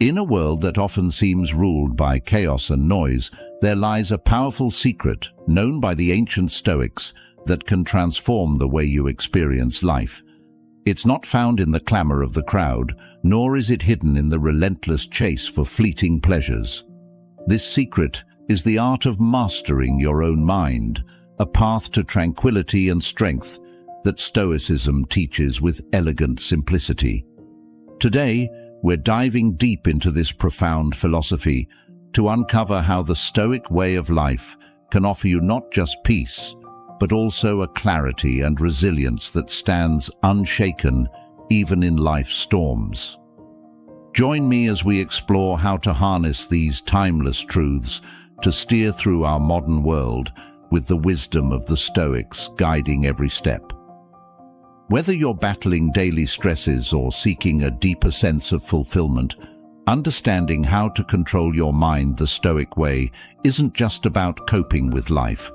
In a world that often seems ruled by chaos and noise, there lies a powerful secret, known by the ancient Stoics, that can transform the way you experience life. It's not found in the clamor of the crowd, nor is it hidden in the relentless chase for fleeting pleasures. This secret is the art of mastering your own mind, a path to tranquility and strength that Stoicism teaches with elegant simplicity. Today, we're diving deep into this profound philosophy to uncover how the Stoic way of life can offer you not just peace, but also a clarity and resilience that stands unshaken even in life's storms. Join me as we explore how to harness these timeless truths to steer through our modern world with the wisdom of the Stoics guiding every step. Whether you're battling daily stresses or seeking a deeper sense of fulfillment, understanding how to control your mind the Stoic way isn't just about coping with life.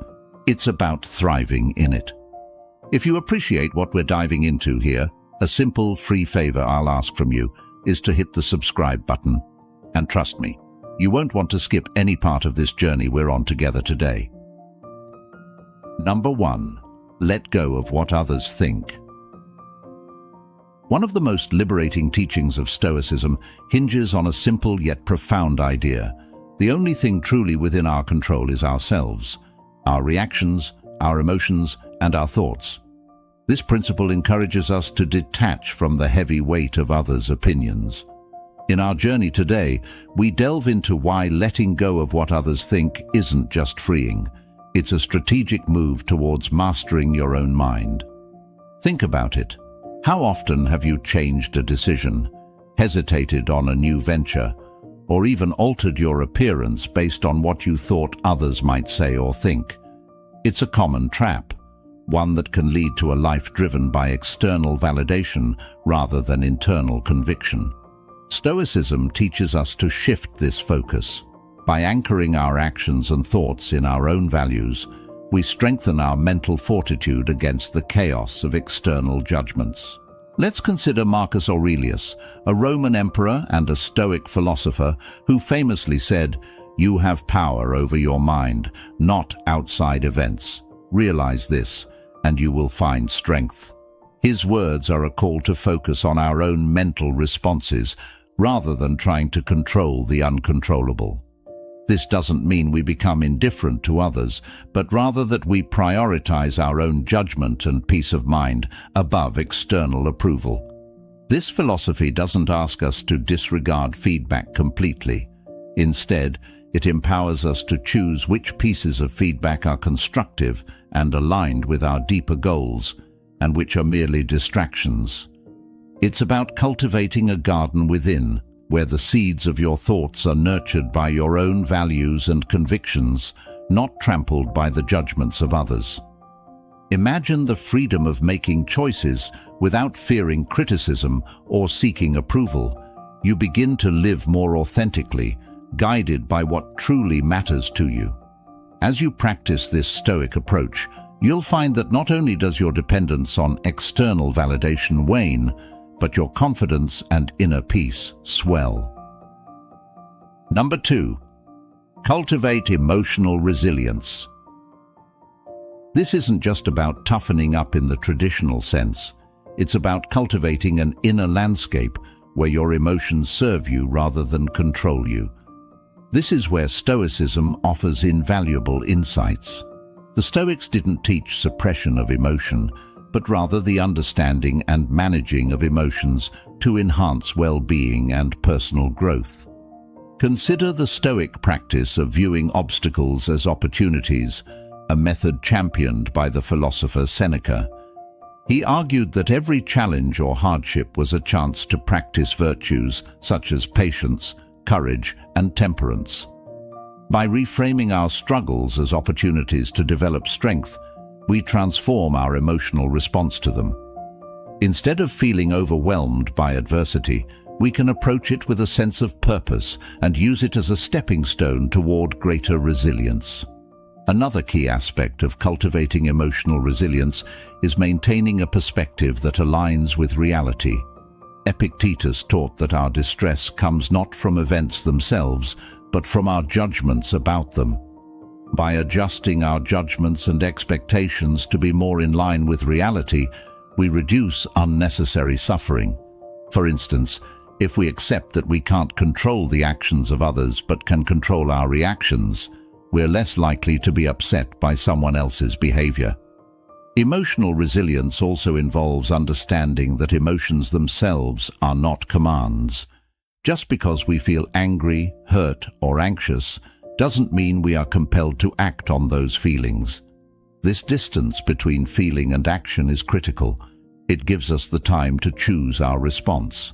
It's about thriving in it. If you appreciate what we're diving into here, a simple free favor I'll ask from you is to hit the subscribe button. And trust me, you won't want to skip any part of this journey we're on together today. Number 1. Let go of what others think. One of the most liberating teachings of Stoicism hinges on a simple yet profound idea. The only thing truly within our control is ourselves, our reactions, our emotions, and our thoughts. This principle encourages us to detach from the heavy weight of others' opinions. In our journey today, we delve into why letting go of what others think isn't just freeing. It's a strategic move towards mastering your own mind. Think about it. How often have you changed a decision, hesitated on a new venture, or even altered your appearance based on what you thought others might say or think? It's a common trap, one that can lead to a life driven by external validation rather than internal conviction. Stoicism teaches us to shift this focus. By anchoring our actions and thoughts in our own values, we strengthen our mental fortitude against the chaos of external judgments. Let's consider Marcus Aurelius, a Roman emperor and a Stoic philosopher who famously said, "You have power over your mind, not outside events. Realize this, and you will find strength." His words are a call to focus on our own mental responses rather than trying to control the uncontrollable. This doesn't mean we become indifferent to others, but rather that we prioritize our own judgment and peace of mind above external approval. This philosophy doesn't ask us to disregard feedback completely. Instead, it empowers us to choose which pieces of feedback are constructive and aligned with our deeper goals, and which are merely distractions. It's about cultivating a garden within, where the seeds of your thoughts are nurtured by your own values and convictions, not trampled by the judgments of others. Imagine the freedom of making choices without fearing criticism or seeking approval. You begin to live more authentically, guided by what truly matters to you. As you practice this Stoic approach, you'll find that not only does your dependence on external validation wane, but your confidence and inner peace swell. Number 2. Cultivate emotional resilience. This isn't just about toughening up in the traditional sense. It's about cultivating an inner landscape where your emotions serve you rather than control you. This is where Stoicism offers invaluable insights. The Stoics didn't teach suppression of emotion, but rather the understanding and managing of emotions to enhance well-being and personal growth. Consider the Stoic practice of viewing obstacles as opportunities, a method championed by the philosopher Seneca. He argued that every challenge or hardship was a chance to practice virtues such as patience, courage, and temperance. By reframing our struggles as opportunities to develop strength, we transform our emotional response to them. Instead of feeling overwhelmed by adversity, we can approach it with a sense of purpose and use it as a stepping stone toward greater resilience. Another key aspect of cultivating emotional resilience is maintaining a perspective that aligns with reality. Epictetus taught that our distress comes not from events themselves, but from our judgments about them. By adjusting our judgments and expectations to be more in line with reality, we reduce unnecessary suffering. For instance, if we accept that we can't control the actions of others but can control our reactions, we're less likely to be upset by someone else's behavior. Emotional resilience also involves understanding that emotions themselves are not commands. Just because we feel angry, hurt, or anxious doesn't mean we are compelled to act on those feelings. This distance between feeling and action is critical. It gives us the time to choose our response.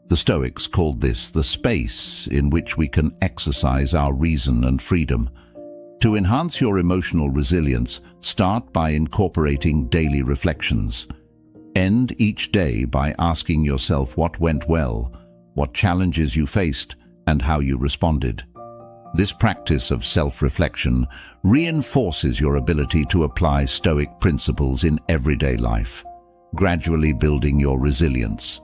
The Stoics called this the space in which we can exercise our reason and freedom. To enhance your emotional resilience, start by incorporating daily reflections. End each day by asking yourself what went well, what challenges you faced, and how you responded. This practice of self-reflection reinforces your ability to apply Stoic principles in everyday life, gradually building your resilience.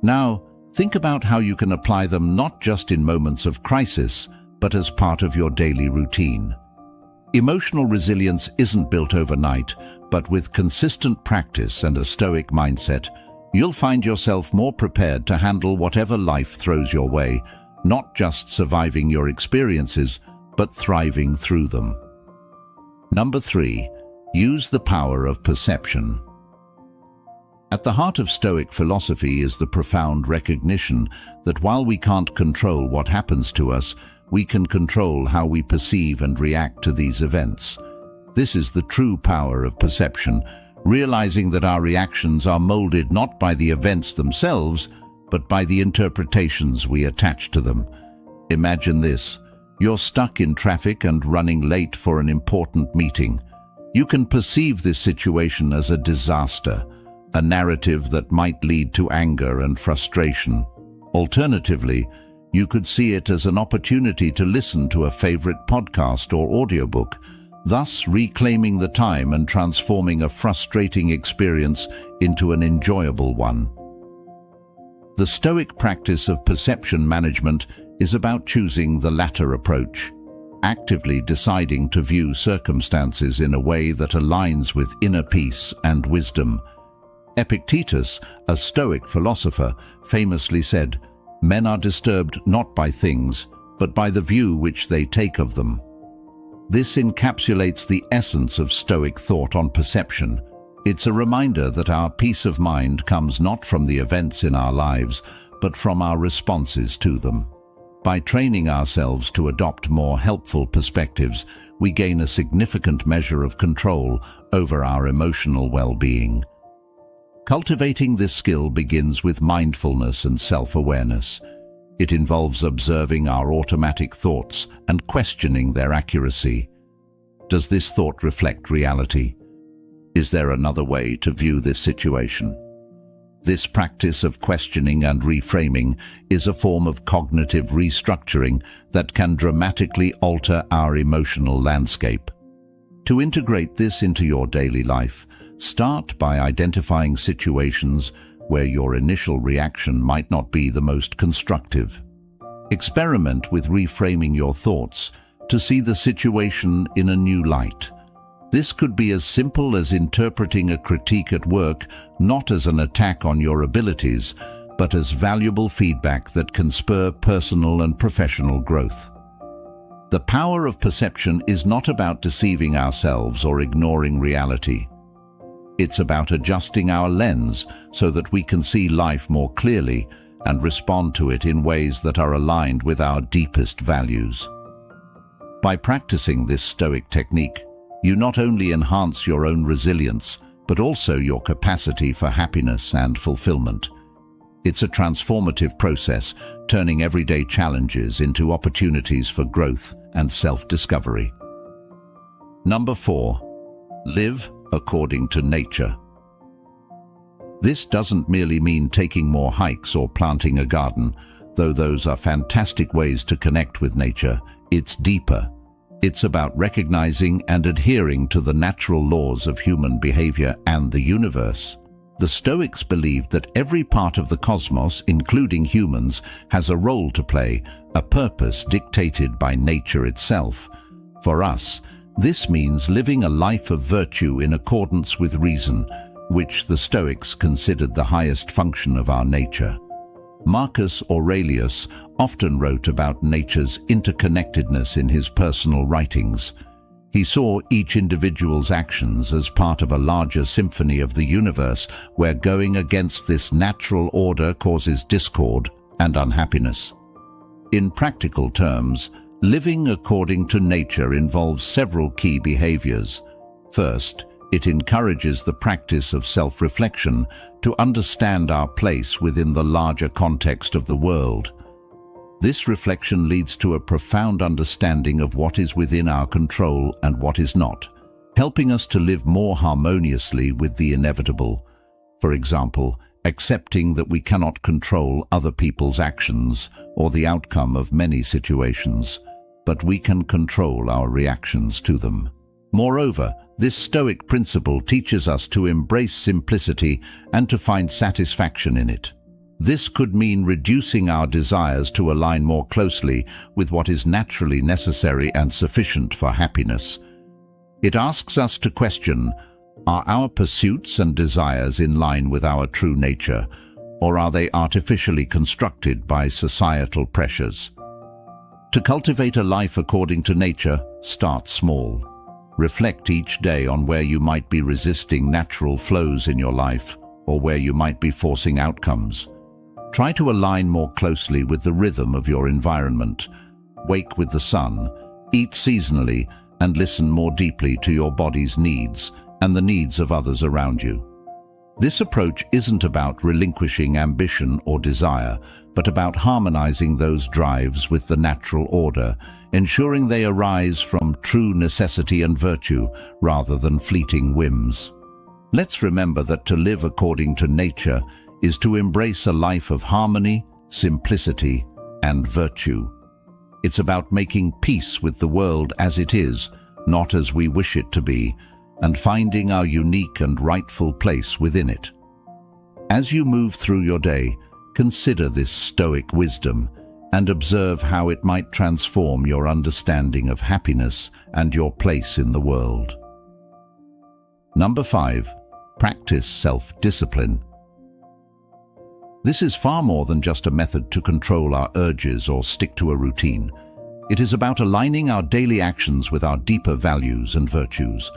Now, think about how you can apply them not just in moments of crisis, but as part of your daily routine. Emotional resilience isn't built overnight, but with consistent practice and a Stoic mindset, you'll find yourself more prepared to handle whatever life throws your way, not just surviving your experiences, but thriving through them. Number 3, use the power of perception. At the heart of Stoic philosophy is the profound recognition that while we can't control what happens to us, we can control how we perceive and react to these events. This is the true power of perception, realizing that our reactions are molded not by the events themselves, but by the interpretations we attach to them. Imagine this: you're stuck in traffic and running late for an important meeting. You can perceive this situation as a disaster, a narrative that might lead to anger and frustration. Alternatively, you could see it as an opportunity to listen to a favorite podcast or audiobook, thus reclaiming the time and transforming a frustrating experience into an enjoyable one. The Stoic practice of perception management is about choosing the latter approach, actively deciding to view circumstances in a way that aligns with inner peace and wisdom. Epictetus, a Stoic philosopher, famously said, "Men are disturbed not by things, but by the view which they take of them." This encapsulates the essence of Stoic thought on perception. It's a reminder that our peace of mind comes not from the events in our lives, but from our responses to them. By training ourselves to adopt more helpful perspectives, we gain a significant measure of control over our emotional well-being. Cultivating this skill begins with mindfulness and self-awareness. It involves observing our automatic thoughts and questioning their accuracy. Does this thought reflect reality? Is there another way to view this situation? This practice of questioning and reframing is a form of cognitive restructuring that can dramatically alter our emotional landscape. To integrate this into your daily life, start by identifying situations where your initial reaction might not be the most constructive. Experiment with reframing your thoughts to see the situation in a new light. This could be as simple as interpreting a critique at work not as an attack on your abilities, but as valuable feedback that can spur personal and professional growth. The power of perception is not about deceiving ourselves or ignoring reality. It's about adjusting our lens so that we can see life more clearly and respond to it in ways that are aligned with our deepest values. By practicing this Stoic technique, you not only enhance your own resilience, but also your capacity for happiness and fulfillment. It's a transformative process, turning everyday challenges into opportunities for growth and self-discovery. Number 4. Live according to nature. This doesn't merely mean taking more hikes or planting a garden, though those are fantastic ways to connect with nature. It's deeper. It's about recognizing and adhering to the natural laws of human behavior and the universe. The Stoics believed that every part of the cosmos, including humans, has a role to play, a purpose dictated by nature itself. For us, this means living a life of virtue in accordance with reason, which the Stoics considered the highest function of our nature. Marcus Aurelius often wrote about nature's interconnectedness in his personal writings. He saw each individual's actions as part of a larger symphony of the universe, where going against this natural order causes discord and unhappiness. In practical terms, living according to nature involves several key behaviors. First, it encourages the practice of self-reflection to understand our place within the larger context of the world. This reflection leads to a profound understanding of what is within our control and what is not, helping us to live more harmoniously with the inevitable. For example, accepting that we cannot control other people's actions or the outcome of many situations, but we can control our reactions to them. Moreover, this Stoic principle teaches us to embrace simplicity and to find satisfaction in it. This could mean reducing our desires to align more closely with what is naturally necessary and sufficient for happiness. It asks us to question, are our pursuits and desires in line with our true nature, or are they artificially constructed by societal pressures? To cultivate a life according to nature, start small. Reflect each day on where you might be resisting natural flows in your life, or where you might be forcing outcomes. Try to align more closely with the rhythm of your environment. Wake with the sun, eat seasonally, and listen more deeply to your body's needs and the needs of others around you. This approach isn't about relinquishing ambition or desire, but about harmonizing those drives with the natural order, ensuring they arise from true necessity and virtue rather than fleeting whims. Let's remember that to live according to nature is to embrace a life of harmony, simplicity, and virtue. It's about making peace with the world as it is, not as we wish it to be, and finding our unique and rightful place within it. As you move through your day, consider this Stoic wisdom and observe how it might transform your understanding of happiness and your place in the world. Number 5. Practice self-discipline. This is far more than just a method to control our urges or stick to a routine. It is about aligning our daily actions with our deeper values and virtues.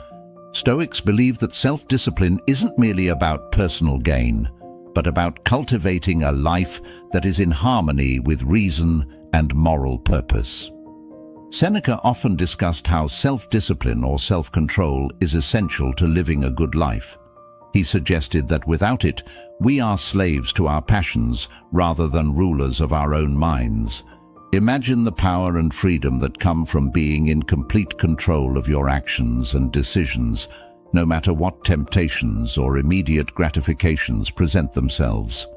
Stoics believe that self-discipline isn't merely about personal gain, but about cultivating a life that is in harmony with reason and moral purpose. Seneca often discussed how self-discipline or self-control is essential to living a good life. He suggested that without it, we are slaves to our passions rather than rulers of our own minds. Imagine the power and freedom that come from being in complete control of your actions and decisions, no matter what temptations or immediate gratifications present themselves.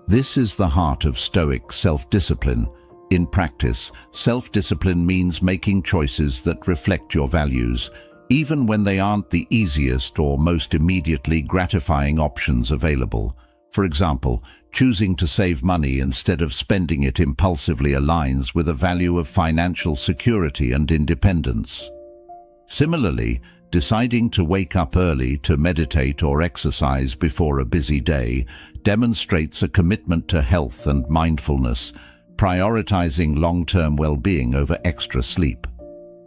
This is the heart of Stoic self-discipline. In practice, self-discipline means making choices that reflect your values, even when they aren't the easiest or most immediately gratifying options available. For example, choosing to save money instead of spending it impulsively aligns with a value of financial security and independence. Similarly, deciding to wake up early to meditate or exercise before a busy day demonstrates a commitment to health and mindfulness, prioritizing long-term well-being over extra sleep.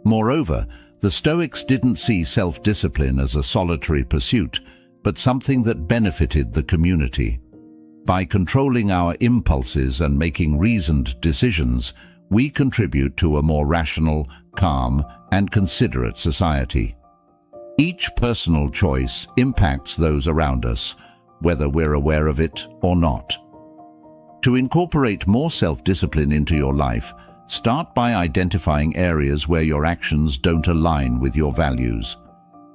Moreover, the Stoics didn't see self-discipline as a solitary pursuit, but something that benefited the community. By controlling our impulses and making reasoned decisions, we contribute to a more rational, calm, and considerate society. Each personal choice impacts those around us, whether we're aware of it or not. To incorporate more self-discipline into your life, start by identifying areas where your actions don't align with your values.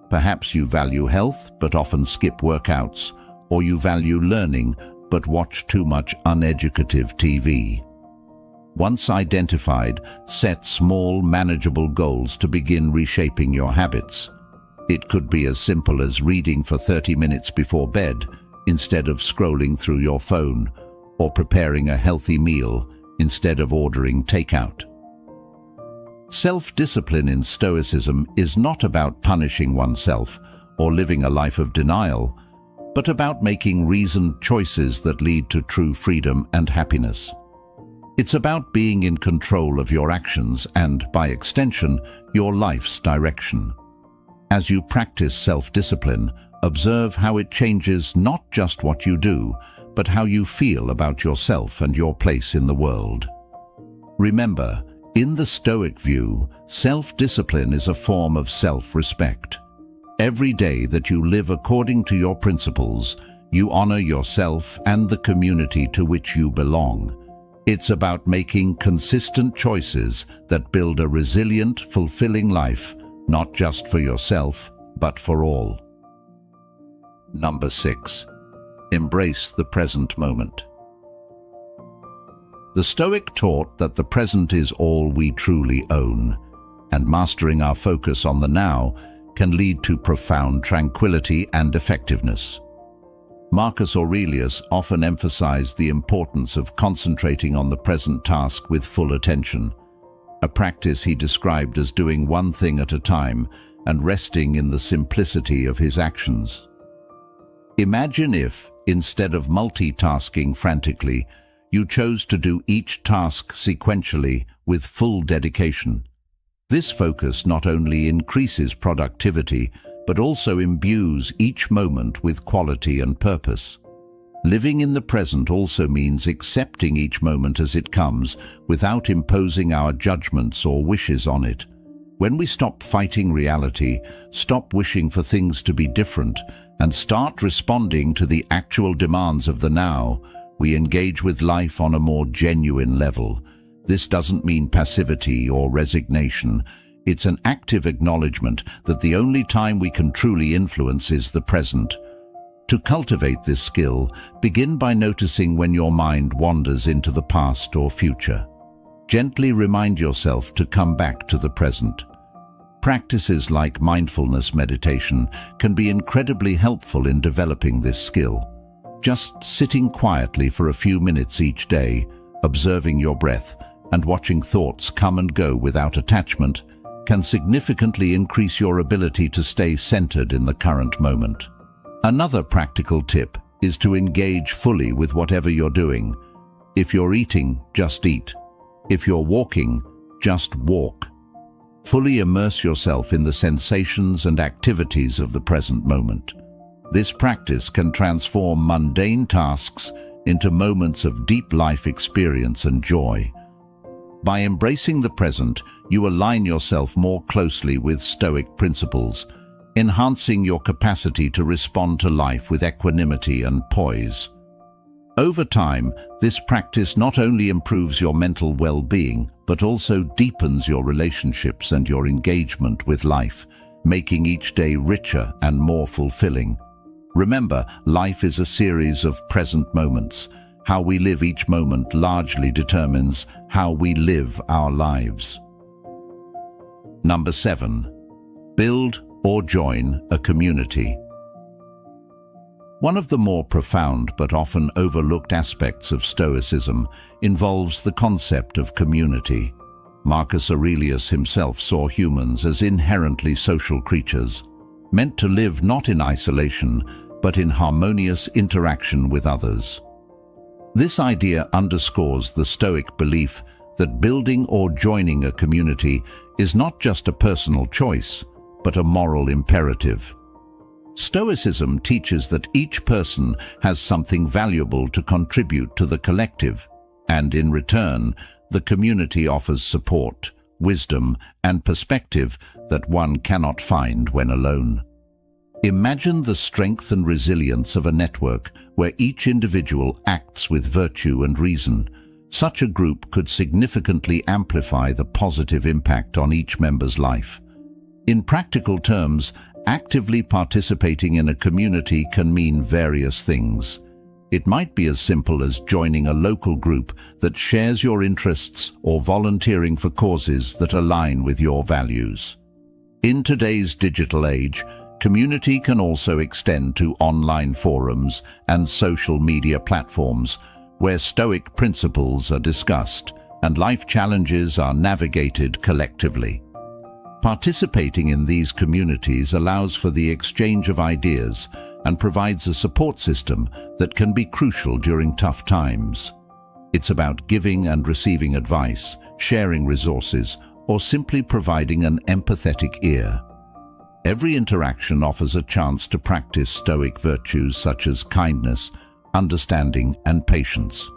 Perhaps you value health but often skip workouts, or you value learning but watch too much uneducative TV. Once identified, set small, manageable goals to begin reshaping your habits. It could be as simple as reading for 30 minutes before bed, instead of scrolling through your phone, or preparing a healthy meal instead of ordering takeout. Self-discipline in Stoicism is not about punishing oneself or living a life of denial, but about making reasoned choices that lead to true freedom and happiness. It's about being in control of your actions and, by extension, your life's direction. As you practice self-discipline, observe how it changes not just what you do, but how you feel about yourself and your place in the world. Remember, in the Stoic view, self-discipline is a form of self-respect. Every day that you live according to your principles, you honor yourself and the community to which you belong. It's about making consistent choices that build a resilient, fulfilling life, not just for yourself, but for all. Number 6. Embrace the present moment. The Stoic taught that the present is all we truly own, and mastering our focus on the now can lead to profound tranquility and effectiveness. Marcus Aurelius often emphasized the importance of concentrating on the present task with full attention, a practice he described as doing one thing at a time and resting in the simplicity of his actions. Imagine if, instead of multitasking frantically, you chose to do each task sequentially with full dedication. This focus not only increases productivity, but also imbues each moment with quality and purpose. Living in the present also means accepting each moment as it comes without imposing our judgments or wishes on it. When we stop fighting reality, stop wishing for things to be different, and start responding to the actual demands of the now, we engage with life on a more genuine level. This doesn't mean passivity or resignation. It's an active acknowledgement that the only time we can truly influence is the present. To cultivate this skill, begin by noticing when your mind wanders into the past or future. Gently remind yourself to come back to the present. Practices like mindfulness meditation can be incredibly helpful in developing this skill. Just sitting quietly for a few minutes each day, observing your breath, and watching thoughts come and go without attachment can significantly increase your ability to stay centered in the current moment. Another practical tip is to engage fully with whatever you're doing. If you're eating, just eat. If you're walking, just walk. Fully immerse yourself in the sensations and activities of the present moment. This practice can transform mundane tasks into moments of deep life experience and joy. By embracing the present, you align yourself more closely with Stoic principles, enhancing your capacity to respond to life with equanimity and poise. Over time, this practice not only improves your mental well-being, but also deepens your relationships and your engagement with life, making each day richer and more fulfilling. Remember, life is a series of present moments. How we live each moment largely determines how we live our lives. Number 7. Build or join a community. One of the more profound but often overlooked aspects of Stoicism involves the concept of community. Marcus Aurelius himself saw humans as inherently social creatures, meant to live not in isolation, but in harmonious interaction with others. This idea underscores the Stoic belief that building or joining a community is not just a personal choice, but a moral imperative. Stoicism teaches that each person has something valuable to contribute to the collective, and in return, the community offers support, wisdom, and perspective that one cannot find when alone. Imagine the strength and resilience of a network where each individual acts with virtue and reason. Such a group could significantly amplify the positive impact on each member's life. In practical terms, actively participating in a community can mean various things. It might be as simple as joining a local group that shares your interests or volunteering for causes that align with your values. In today's digital age, Community can also extend to online forums and social media platforms where Stoic principles are discussed and life challenges are navigated collectively. Participating in these communities allows for the exchange of ideas and provides a support system that can be crucial during tough times. It's about giving and receiving advice, sharing resources, or simply providing an empathetic ear. Every interaction offers a chance to practice Stoic virtues such as kindness, understanding, and patience.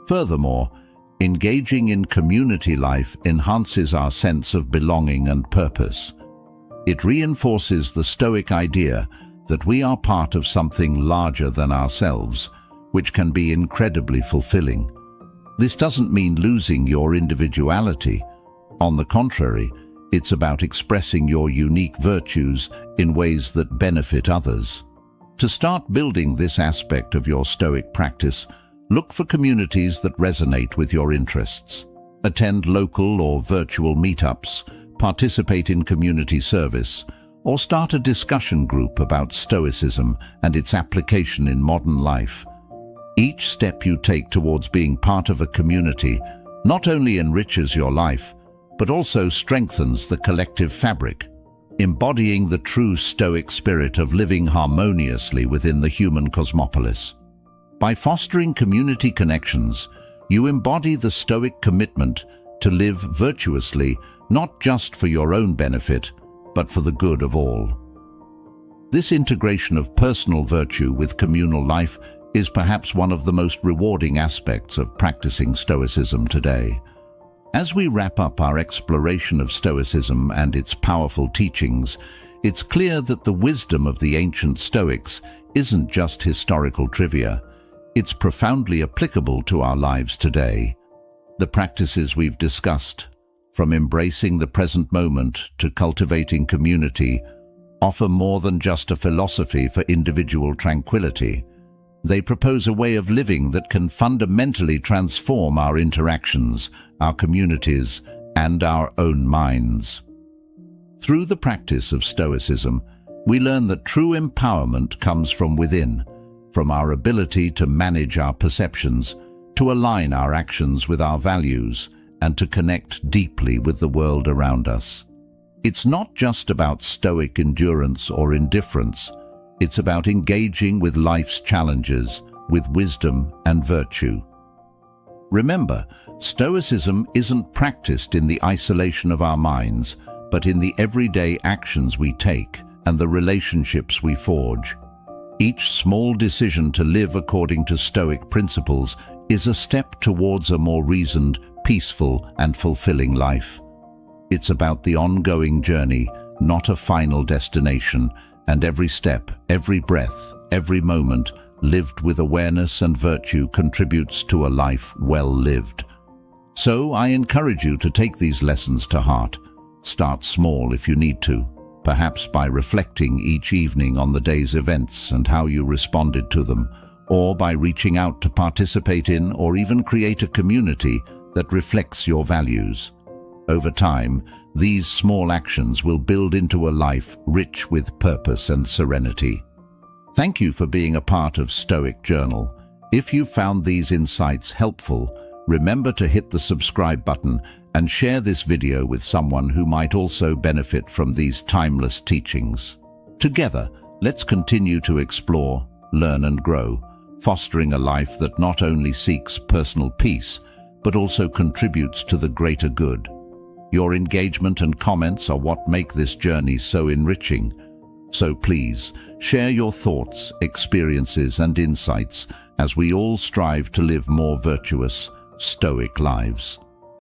Furthermore, engaging in community life enhances our sense of belonging and purpose. It reinforces the Stoic idea that we are part of something larger than ourselves, which can be incredibly fulfilling. This doesn't mean losing your individuality. On the contrary, it's about expressing your unique virtues in ways that benefit others. To start building this aspect of your Stoic practice, look for communities that resonate with your interests. Attend local or virtual meetups, participate in community service, or start a discussion group about Stoicism and its application in modern life. Each step you take towards being part of a community not only enriches your life, but also strengthens the collective fabric, embodying the true Stoic spirit of living harmoniously within the human cosmopolis. By fostering community connections, you embody the Stoic commitment to live virtuously, not just for your own benefit, but for the good of all. This integration of personal virtue with communal life is perhaps one of the most rewarding aspects of practicing Stoicism today. As we wrap up our exploration of Stoicism and its powerful teachings, it's clear that the wisdom of the ancient Stoics isn't just historical trivia. It's profoundly applicable to our lives today. The practices we've discussed, from embracing the present moment to cultivating community, offer more than just a philosophy for individual tranquility. They propose a way of living that can fundamentally transform our interactions, our communities, and our own minds. Through the practice of Stoicism, we learn that true empowerment comes from within, from our ability to manage our perceptions, to align our actions with our values, and to connect deeply with the world around us. It's not just about Stoic endurance or indifference. It's about engaging with life's challenges with wisdom and virtue. Remember, Stoicism isn't practiced in the isolation of our minds, but in the everyday actions we take and the relationships we forge. Each small decision to live according to Stoic principles is a step towards a more reasoned, peaceful, and fulfilling life. It's about the ongoing journey, not a final destination, and every step, every breath, every moment lived with awareness and virtue contributes to a life well lived. So I encourage you to take these lessons to heart. Start small if you need to, perhaps by reflecting each evening on the day's events and how you responded to them, or by reaching out to participate in or even create a community that reflects your values. Over time, these small actions will build into a life rich with purpose and serenity. Thank you for being a part of Stoic Journal. If you found these insights helpful, remember to hit the subscribe button and share this video with someone who might also benefit from these timeless teachings. Together, let's continue to explore, learn and grow, fostering a life that not only seeks personal peace, but also contributes to the greater good. Your engagement and comments are what make this journey so enriching. So please, share your thoughts, experiences, and insights as we all strive to live more virtuous, Stoic lives.